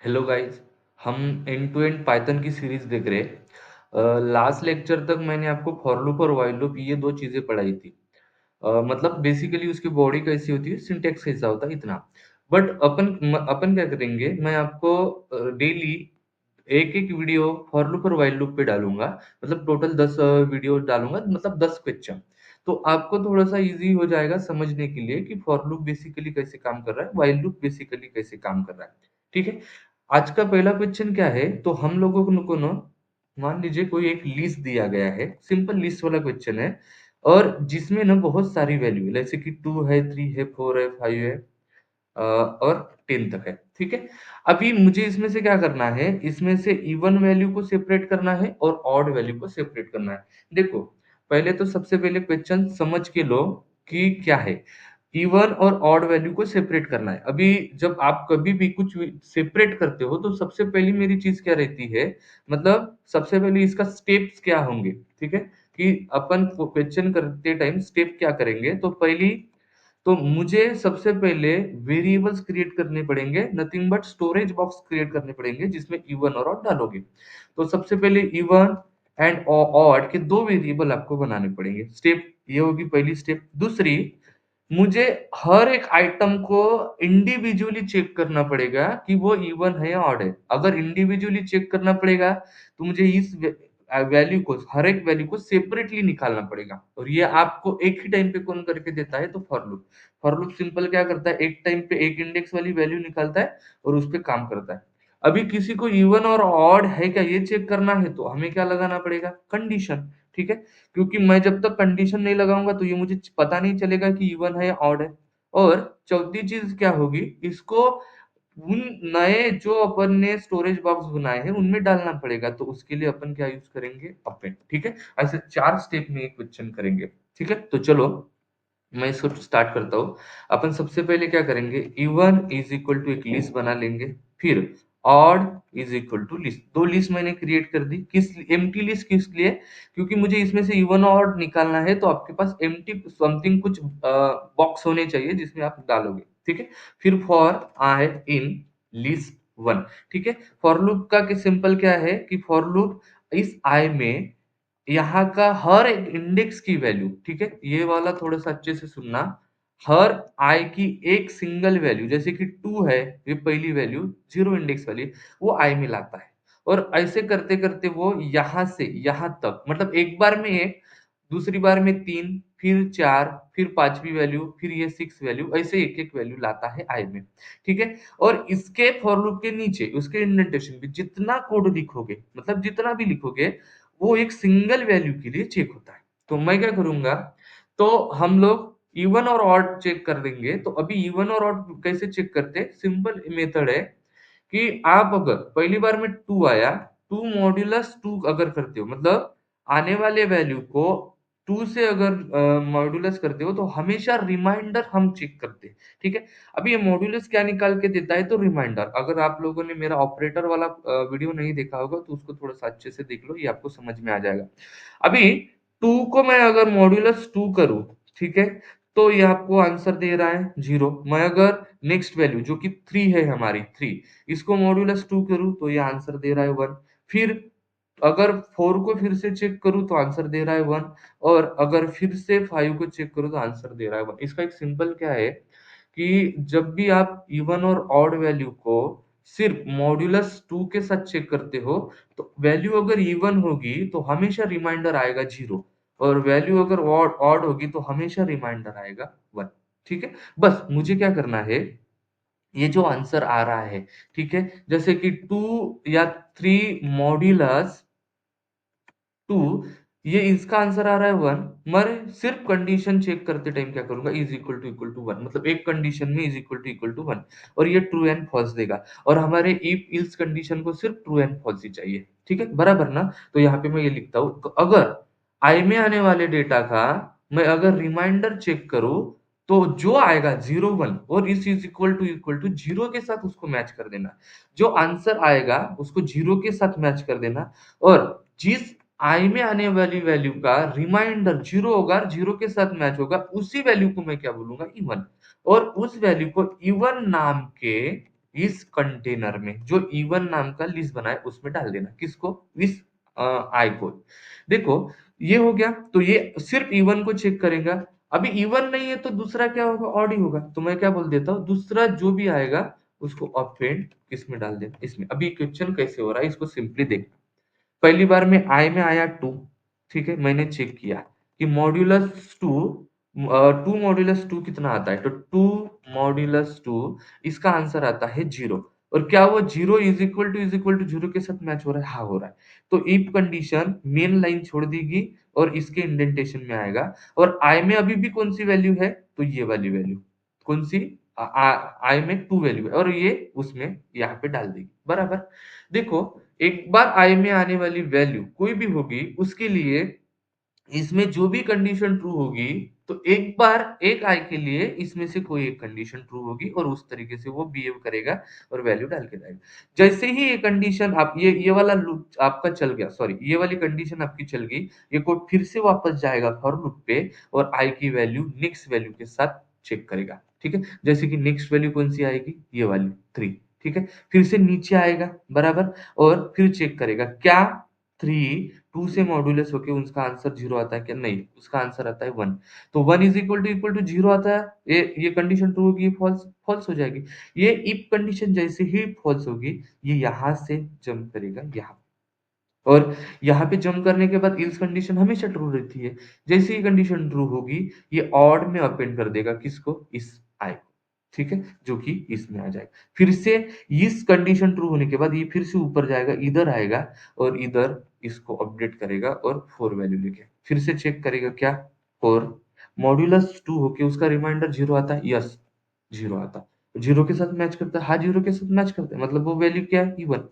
Hello guys. हम and to and Python की series देख रहे हैं। लास्ट लेक्चर तक मैंने आपको फॉर लूप और व्हाइल लूप ये दो चीजें पढ़ाई थी। मतलब बेसिकली उसकी बॉडी कैसी होती है, सिंटेक्स कैसा होता है, इतना। बट अपन क्या करेंगे, मैं आपको डेली एक एक वीडियो फॉर लूप और व्हाइल लूप पे डालूंगा। मतलब टोटल 10 वीडियो डालूंगा, मतलब 10 क्वेश्चन। तो आपको थोड़ा सा इजी हो जाएगा समझने के लिए कि फॉर लूप बेसिकली कैसे काम कर रहा है, व्हाइल लूप बेसिकली कैसे काम कर रहा है। ठीक है। आज का पहला क्वेश्चन क्या है, तो हम लोगों को ना, मान लीजिए कोई एक लिस्ट दिया गया है, सिंपल लिस्ट वाला क्वेश्चन है। और जिसमें ना बहुत सारी वैल्यू है, जैसे कि 2 है, 3 है, 4 है, 5 है, और 10 तक है। ठीक है। अभी मुझे इसमें से क्या करना है, इसमें से इवन वैल्यू को सेपरेट करना है और ऑड वैल्यू को सेपरेट करना है। देखो, पहले तो सबसे पहले क्वेश्चन समझ के लो कि क्या है। इवन और ऑड वैल्यू को सेपरेट करना है। अभी जब आप कभी भी कुछ सेपरेट करते हो तो सबसे पहली मेरी चीज क्या रहती है, मतलब सबसे पहले इसका स्टेप्स क्या होंगे। ठीक है। कि अपन क्वेश्चन करते टाइम स्टेप क्या करेंगे, तो पहली, तो मुझे सबसे पहले वेरिएबल्स क्रिएट करने पड़ेंगे, nothing but storage box create करने पड़ेंगे जिसमें इवन और ऑड डालोगे। तो सबसे पहले इवन एंड ऑड के दो वेरिएबल आपको बनाने पड़ेंगे। स्टेप ये होगी पहली स्टेप। दूसरी, मुझे हर एक आइटम को इंडिविजुअली चेक करना पड़ेगा कि वो इवन है या ऑड है। अगर इंडिविजुअली चेक करना पड़ेगा तो मुझे इस वैल्यू को, हर एक वैल्यू को सेपरेटली निकालना पड़ेगा। और ये आपको एक ही टाइम पे कौन करके देता है, तो for loop. For loop simple क्या करता है, एक टाइम पे एक इंडेक्स वाली वैल्यू निकालता है और उस पे काम करता है। अभी किसी को इवन और ऑड है क्या ये चेक करना है, तो हमें क्या लगाना पड़ेगा, कंडीशन। ठीक है। क्योंकि मैं जब तक कंडीशन नहीं लगाऊंगा तो ये मुझे पता नहीं चलेगा कि इवन है या ऑड है। और चौथी चीज क्या होगी, इसको उन नए जो अपन ने स्टोरेज बॉक्स बनाए हैं उनमें डालना पड़ेगा। तो उसके लिए अपन क्या यूज करेंगे, अपेंड। ठीक है। ऐसे चार स्टेप में एक क्वेश्चन करेंगे। ठीक है। तो चलो मैं इसको स्टार्ट करता हूँ। अपन सबसे पहले क्या करेंगे, इवन इज इक्वल टू एक लिस्ट बना लेंगे। फिर odd is equal to list, दो लिस्ट मैंने क्रिएट कर दी। किस एम्प्टी लिस्ट किस लिए, क्योंकि मुझे इसमें से इवन ऑड निकालना है, तो आपके पास एम्प्टी समथिंग कुछ बॉक्स होने चाहिए जिसमें आप डालोगे। ठीक है। फिर for I in list one. ठीक है। फॉर लूप का सिंपल क्या है कि फॉर लूप इस आई में यहाँ का हर एक इंडेक्स की वैल्यू, ठीक है, ये वाला थोड़ा सा अच्छे से सुनना। हर आई की एक सिंगल वैल्यू, जैसे कि 2 है, ये पहली वैल्यू जीरो इंडेक्स वाली, वो आई में लाता है। और ऐसे करते करते वो यहां से यहां तक, मतलब एक बार में एक, दूसरी बार में तीन, फिर चार, फिर पांचवी वैल्यू, फिर ये सिक्स वैल्यू, ऐसे एक एक वैल्यू लाता है आई में। ठीक है। और इसके फॉर लूप के नीचे उसके इंडेंटेशन भी जितना कोड लिखोगे, मतलब जितना भी लिखोगे, वो एक सिंगल वैल्यू के लिए चेक होता है। तो मैं क्या करूंगा, तो हम लोग इवन और ऑड चेक कर लेंगे। तो अभी इवन और ऑड कैसे चेक करते हैं, सिंपल मेथड है कि आप अगर पहली बार में 2 आया, 2 मॉड्यूलस 2 अगर करते हो, मतलब आने वाले वैल्यू को 2 से अगर मॉड्यूलस करते हो, तो हमेशा रिमाइंडर हम चेक करते हैं। ठीक है। अभी ये मॉड्यूलस क्या निकाल के देता है, तो रिमाइंडर। अगर आप लोगों ने मेरा ऑपरेटर वाला वीडियो नहीं देखा होगा तो उसको थोड़ा सा अच्छे से देख लो, ये आपको समझ में आ जाएगा। अभी 2 को मैं अगर मॉड्यूलस 2 करूं, ठीक है, तो ये आपको आंसर दे रहा है 0। मैं अगर नेक्स्ट वैल्यू जो कि 3 है, हमारी 3, इसको मॉड्यूलस 2 करूं तो ये आंसर दे रहा है 1। फिर अगर 4 को फिर से चेक करूं तो आंसर दे रहा है 1। और अगर फिर से 5 को चेक करूं तो आंसर दे रहा है 1। इसका एक सिंपल क्या है कि जब भी आप इवन और ऑड वैल्यू को सिर्फ मॉड्यूलस 2 के साथ चेक करते हो, तो वैल्यू अगर इवन होगी तो हमेशा रिमाइंडर आएगा 0, और वैल्यू अगर ऑड ऑड होगी तो हमेशा रिमाइंडर आएगा 1। ठीक है। बस मुझे क्या करना है, ये जो आंसर आ रहा है, ठीक है, जैसे कि 2 या 3 मॉड्यूलस 2, ये इसका आंसर आ रहा है 1। मैं सिर्फ कंडीशन चेक करते टाइम क्या करूंगा, इज इक्वल टू 1, मतलब एक कंडीशन में इज इक्वल टू 1, और ये ट्रू एंड फॉल्स देगा। और हमारे इफ इल्स कंडीशन को सिर्फ ट्रू एंड फॉल्स ही चाहिए। ठीक है, बराबर ना। तो यहाँ पे मैं ये लिखता हूँ, तो अगर आई में आने वाले डेटा का मैं अगर रिमाइंडर चेक करूं, तो जो आएगा 0 1, और इज इक्वल टू जीरो के साथ उसको मैच कर देना। जो आंसर आएगा उसको जीरो के साथ मैच कर देना। और जिस आई में आने वाली वैल्यू का रिमाइंडर जीरो होगा, जीरो के साथ मैच होगा, उसी वैल्यू को मैं क्या बोलूंगा, इवन। और उस वैल्यू को इवन नाम के, इस कंटेनर में जो E1 नाम का लिस्ट बना है उसमें डाल देना। किसको? इस I को। देखो ये हो गया, तो ये सिर्फ E1 को चेक करेगा। अभी E1 नहीं है तो दूसरा क्या होगा? ऑड ही होगा। तो मैं क्या बोल देता हूँ, दूसरा जो भी आएगा उसको अपेंड किसमें डाल देना? इसमें। अभी क्वेश्चन कैसे हो रहा है इसको सिंपली देख। पहली बार में आई में आया 2, ठीक है? मैंने चेक किया कि मॉड्यूलस 2 2 मॉड्यूलस 2 कितना आता है? तो 2 मॉड्यूलस 2 इसका आंसर आता है 0। और क्या वो 0 इज़ इक्वल टू 0 के साथ मैच हो रहा है? हाँ, हो रहा है। तो इफ कंडीशन मेन लाइन छोड़ देगी और इसके इंडेंटेशन में आएगा और आई में अभी भी कौन-सी वैल्यू है? तो ये वाली वैल्यू। कौन-सी? आई में 2 वैल्यू है और ये उसमें यहाँ पे डाल देगी, बराबर? देखो एक बार आई में आने वाली वैल्यू कोई भी होगी, उसके लिए इसमें जो भी कंडीशन ट्रू होगी, तो एक बार एक आई के लिए इसमें से कोई एक कंडीशन ट्रू होगी और उस तरीके से वो बिहेव करेगा और वैल्यू डाल के जाएगा। जैसे ही ये कंडीशन आप ये वाला लूप आपका चल गया, सॉरी ये वाली कंडीशन आपकी चल गई, ये कोड फिर से वापस जाएगा फॉर लूप पे और आई की वैल्यू नेक्स्ट वैल्यू के साथ चेक करेगा, ठीक है? जैसे कि नेक्स्ट वैल्यू कौन-सी आएगी? ये वाली 3, ठीक है? फिर से नीचे आएगा, बराबर? और फिर चेक करेगा क्या 3 2 से मॉड्यूलस होके उसका आंसर 0 आता है क्या? नहीं, उसका आंसर आता है 1। तो 1 इक्वल टू 0 आता है। ये कंडीशन ट्रू होगी, ये फ़ॉल्स फ़ॉल्स हो जाएगी। ये इफ कंडीशन जैसे ही फ़ॉल्स होगी, ये यहाँ से जंप करेगा यहाँ। और यहाँ पे जंप करने के बाद इल्स कंडीशन हमेशा ट्रू रहती है। जैसे ही कंडीशन ट्रू होगी, ये ऑड में अपेंड कर देगा किसको? इस आई को, ठीक है? जो कि इसमें आ जाएगा। फिर से इस कंडीशन ट्रू होने के बाद ये फिर से ऊपर जाएगा, इधर आएगा और इधर इसको अपडेट करेगा और 4 वैल्यू लेके फिर से चेक करेगा क्या? 4 मॉड्यूलस 2 होके उसका रिमाइंडर 0 आता है? यस, 0 आता है। 0 के साथ मैच करता है? हाँ, 0 के साथ मैच करता है। मतलब वो वैल्यू क्या है? इवन।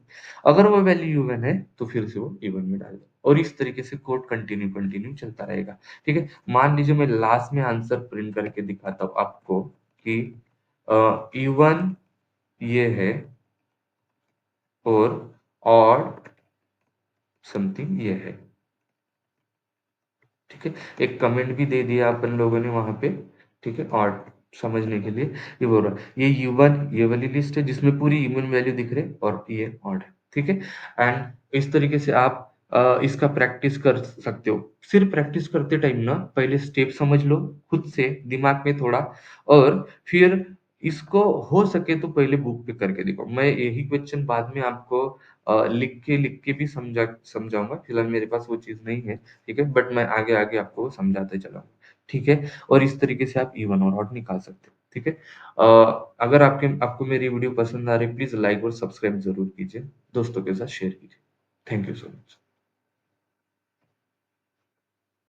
अगर वो वैल्यू इवन है, तो फिर से वो इवन में डाल दो और इस तरीके से कोड कंटिन्यू चलता रहेगा, ठीक है? मान लीजिए मैं लास्ट में आंसर प्रिंट करके दिखाता हूँ आपको कि इवन ये है और ऑड समथिंग ये है, ठीक है? एक कमेंट भी दे दिया अपन लोगों ने वहाँ पे, ठीक है? ऑड समझने के लिए ये बोल रहा है, ये इवन ये वाली लिस्ट है जिसमें पूरी इवन वैल्यू दिख रहे हैं और ये ऑड है, ठीक है? एंड इस तरीके से आप इसका प्रैक्टिस कर सकते हो। सिर्फ प्रैक्टिस करते टाइम ना पहले स्टेप समझ लो खुद से दिमाग में थोड़ा और फिर इसको हो सके तो पहले बुक पे करके देखो। मैं यही क्वेश्चन बाद में आपको लिख के भी समझाऊँगा। फिलहाल मेरे पास वो चीज़ नहीं है। ठीक है? बट मैं आगे-आगे आपको समझाते चला हूँ, ठीक है? और इस तरीके से आप इवन और ऑड निकाल सकते हो, ठीक है? अगर आपको मेरी वीडियो पसंद आ रही है, प्लीज़ लाइक और सब्सक्राइब ज़रूर कीजिए, दोस्तों के साथ शेयर कीजिए। Thank you so much.